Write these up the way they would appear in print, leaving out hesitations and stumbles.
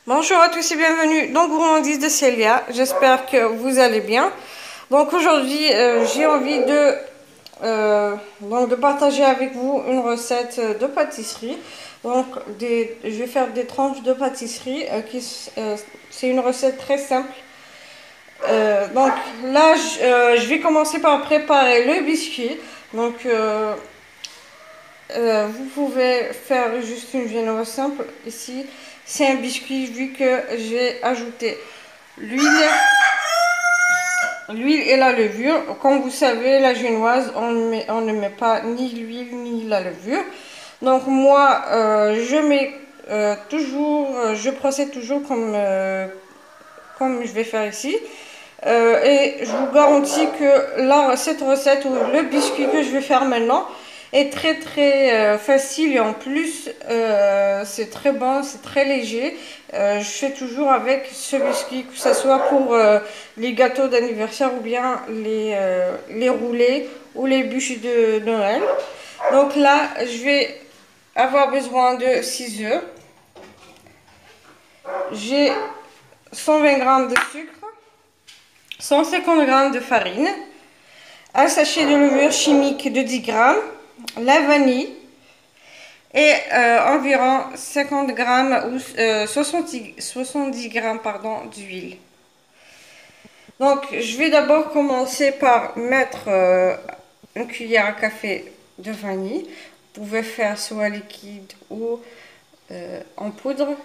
Bonjour à tous et bienvenue dans Gourmandise de Célia. J'espère que vous allez bien. Donc aujourd'hui, j'ai envie de partager avec vous une recette de pâtisserie. Donc je vais faire des tranches de pâtisserie. C'est une recette très simple. Donc là, je vais commencer par préparer le biscuit. Donc vous pouvez faire juste une génoise simple. Ici, c'est un biscuit vu que j'ai ajouté l'huile et la levure. Comme vous savez, la génoise, on ne met pas ni l'huile ni la levure. Donc moi, je mets je procède toujours comme je vais faire ici. Et je vous garantis que cette recette ou le biscuit que je vais faire maintenant est très facile et en plus c'est très bon, c'est très léger. Je fais toujours avec ce biscuit, que ce soit pour les gâteaux d'anniversaire ou bien les roulés ou les bûches de Noël. Donc là, je vais avoir besoin de 6 œufs. J'ai 120 g de sucre, 150 g de farine, un sachet de levure chimique de 10 g, la vanille et environ 50 g ou 70 g d'huile. Donc je vais d'abord commencer par mettre une cuillère à café de vanille. Vous pouvez faire soit liquide ou en poudre.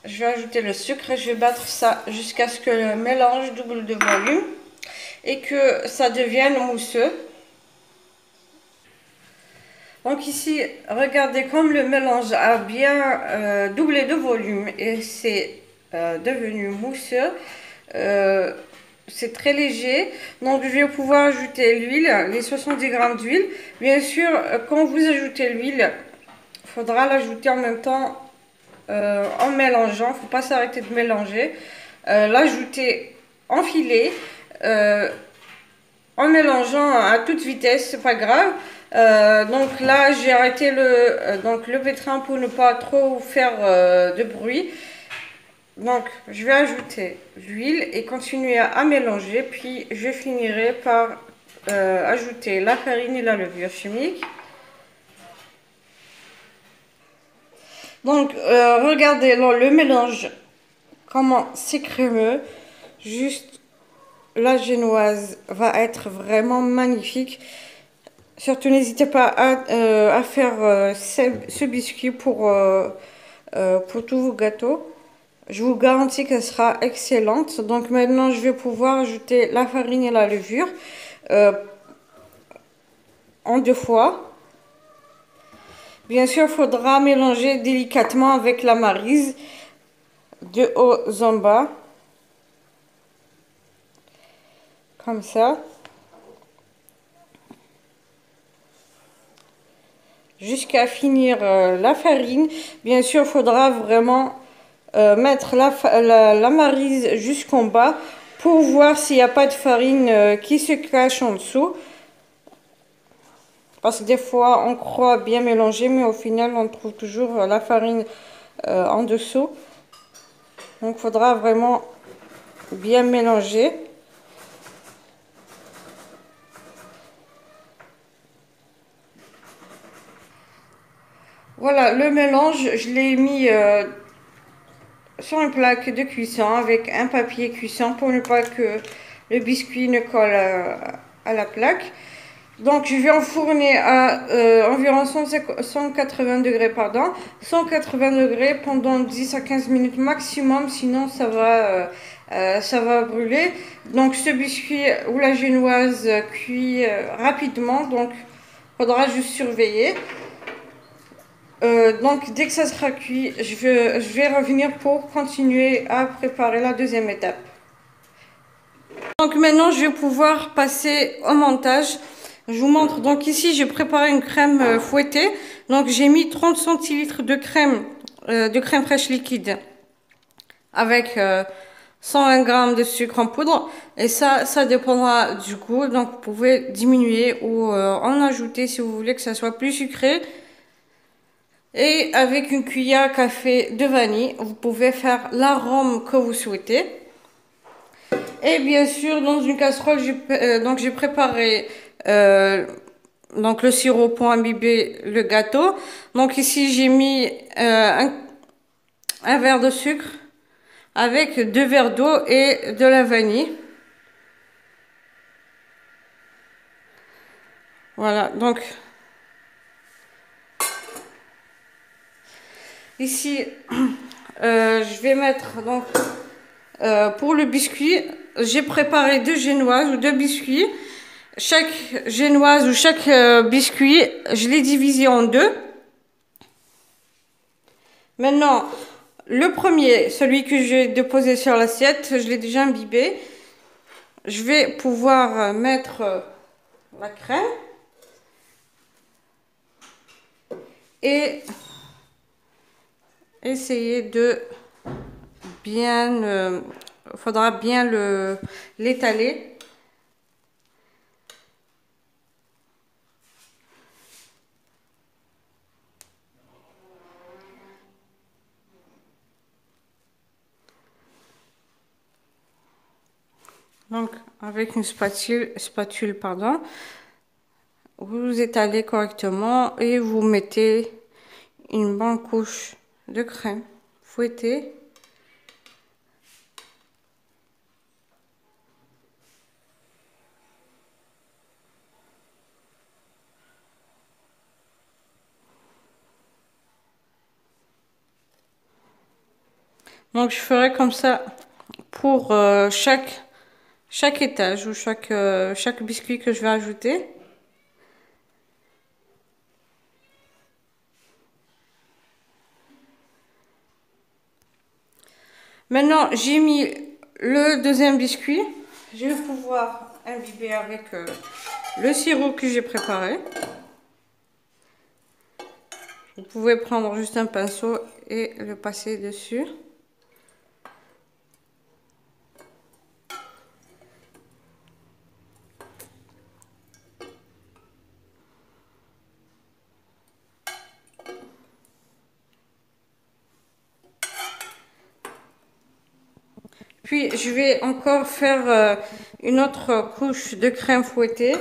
Je vais ajouter le sucre et je vais battre ça jusqu'à ce que le mélange double de volume et que ça devienne mousseux. Donc ici, regardez comme le mélange a bien doublé de volume et c'est devenu mousseux. C'est très léger. Donc je vais pouvoir ajouter l'huile, les 70 g d'huile. Bien sûr, quand vous ajoutez l'huile, il faudra l'ajouter en même temps en mélangeant. Il ne faut pas s'arrêter de mélanger. L'ajouter en filet. En mélangeant à toute vitesse, c'est pas grave. Donc là, j'ai arrêté le pétrin pour ne pas trop faire de bruit. Donc, je vais ajouter l'huile et continuer à mélanger. Puis, je finirai par ajouter la farine et la levure chimique. Donc, regardez le mélange, comment c'est crémeux. Juste, la génoise va être vraiment magnifique. Surtout, n'hésitez pas à faire ce biscuit pour tous vos gâteaux. Je vous garantis qu'elle sera excellente. Donc maintenant, je vais pouvoir ajouter la farine et la levure en 2 fois. Bien sûr, il faudra mélanger délicatement avec la maryse de haut en bas. Comme ça. Jusqu'à finir la farine. Bien sûr, il faudra vraiment mettre la maryse jusqu'en bas pour voir s'il n'y a pas de farine qui se cache en dessous. Parce que des fois, on croit bien mélanger, mais au final, on trouve toujours la farine en dessous. Donc, il faudra vraiment bien mélanger. Voilà, le mélange, je l'ai mis sur une plaque de cuisson avec un papier cuisson pour ne pas que le biscuit ne colle à la plaque. Donc je vais enfourner à environ 180 degrés, 180 degrés pendant 10 à 15 minutes maximum, sinon ça va brûler. Donc ce biscuit ou la génoise cuit rapidement, donc il faudra juste surveiller. Donc dès que ça sera cuit, je vais revenir pour continuer à préparer la deuxième étape. Donc maintenant je vais pouvoir passer au montage. Je vous montre, donc ici j'ai préparé une crème fouettée. Donc j'ai mis 30 centilitres de crème fraîche liquide avec 120 g de sucre en poudre. Et ça dépendra du goût. Donc vous pouvez diminuer ou en ajouter si vous voulez que ça soit plus sucré. Et avec une cuillère à café de vanille, vous pouvez faire l'arôme que vous souhaitez. Et bien sûr, dans une casserole, j'ai préparé donc le sirop pour imbiber le gâteau. Donc ici, j'ai mis un verre de sucre avec 2 verres d'eau et de la vanille. Voilà, donc ici, je vais mettre donc pour le biscuit, j'ai préparé 2 génoises ou 2 biscuits. Chaque génoise ou chaque biscuit, je l'ai divisé en 2. Maintenant, le premier, celui que j'ai déposé sur l'assiette, je l'ai déjà imbibé. Je vais pouvoir mettre la crème et essayer de bien, faudra bien l'étaler. Donc, avec une spatule, pardon, vous étalez correctement et vous mettez une bonne couche de crème fouettée. Donc, je ferai comme ça pour chaque étage ou chaque biscuit que je vais ajouter. Maintenant, j'ai mis le deuxième biscuit. Je vais pouvoir imbiber avec le sirop que j'ai préparé. Vous pouvez prendre juste un pinceau et le passer dessus. Puis je vais encore faire une autre couche de crème fouettée.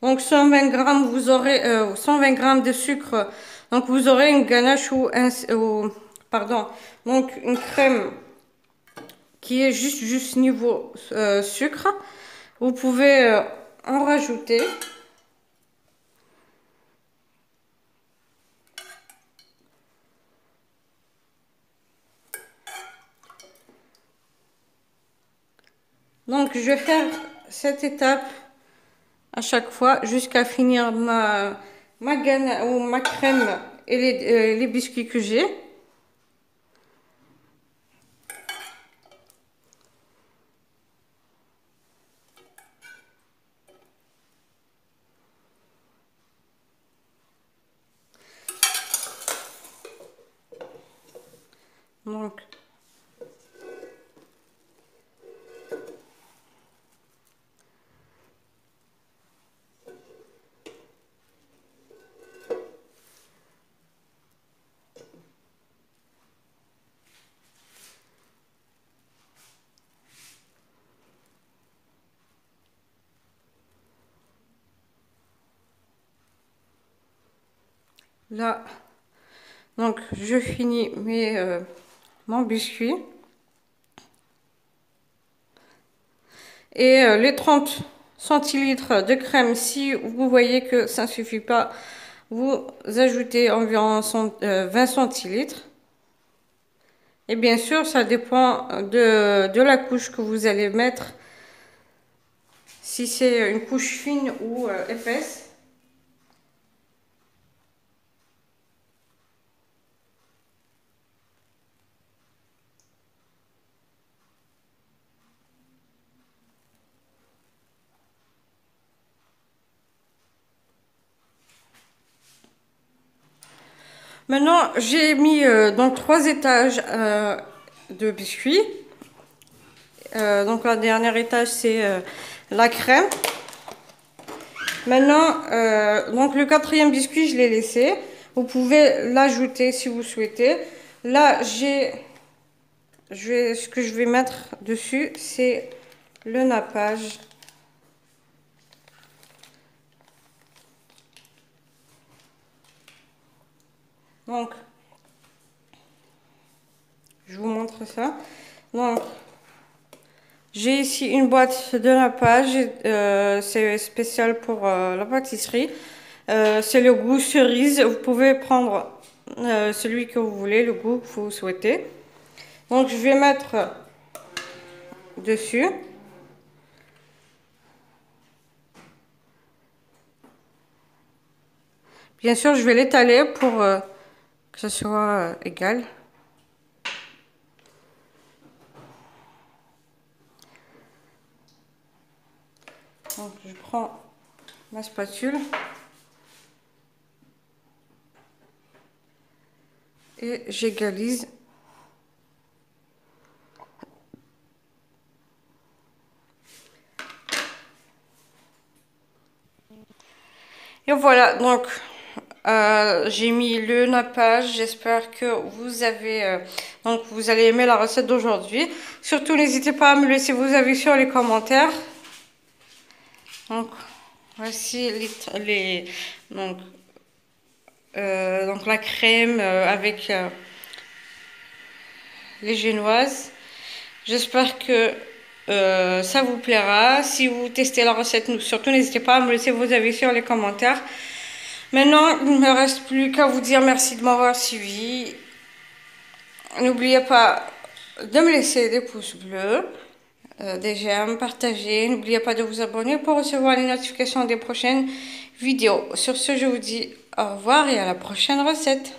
Donc 120 grammes, vous aurez 120 grammes de sucre. Donc vous aurez une ganache pardon, donc une crème qui est juste niveau sucre. Vous pouvez en rajouter. Donc je vais faire cette étape à chaque fois jusqu'à finir ma crème et les biscuits que j'ai. Donc là, donc je finis mon biscuit. Et les 30 centilitres de crème, si vous voyez que ça ne suffit pas, vous ajoutez environ 20 centilitres. Et bien sûr, ça dépend de la couche que vous allez mettre, si c'est une couche fine ou épaisse. Maintenant, j'ai mis donc 3 étages de biscuits. Donc la dernière étage, c'est la crème. Maintenant, donc le 4e biscuit, je l'ai laissé. Vous pouvez l'ajouter si vous souhaitez. Là, ce que je vais mettre dessus, c'est le nappage. Donc, je vous montre ça. Donc, j'ai ici une boîte de nappage. C'est spécial pour la pâtisserie. C'est le goût cerise. Vous pouvez prendre celui que vous voulez, le goût que vous souhaitez. Donc, je vais mettre dessus. Bien sûr, je vais l'étaler pour que ce soit égal. Donc, je prends ma spatule et j'égalise. Et voilà, donc j'ai mis le nappage. J'espère que vous avez donc vous allez aimer la recette d'aujourd'hui. Surtout, n'hésitez pas à me laisser vos avis sur les commentaires. Donc voici donc la crème avec les génoises. J'espère que ça vous plaira. Si vous testez la recette, surtout n'hésitez pas à me laisser vos avis sur les commentaires. Maintenant, il ne me reste plus qu'à vous dire merci de m'avoir suivi. N'oubliez pas de me laisser des pouces bleus, des j'aime, partager. N'oubliez pas de vous abonner pour recevoir les notifications des prochaines vidéos. Sur ce, je vous dis au revoir et à la prochaine recette.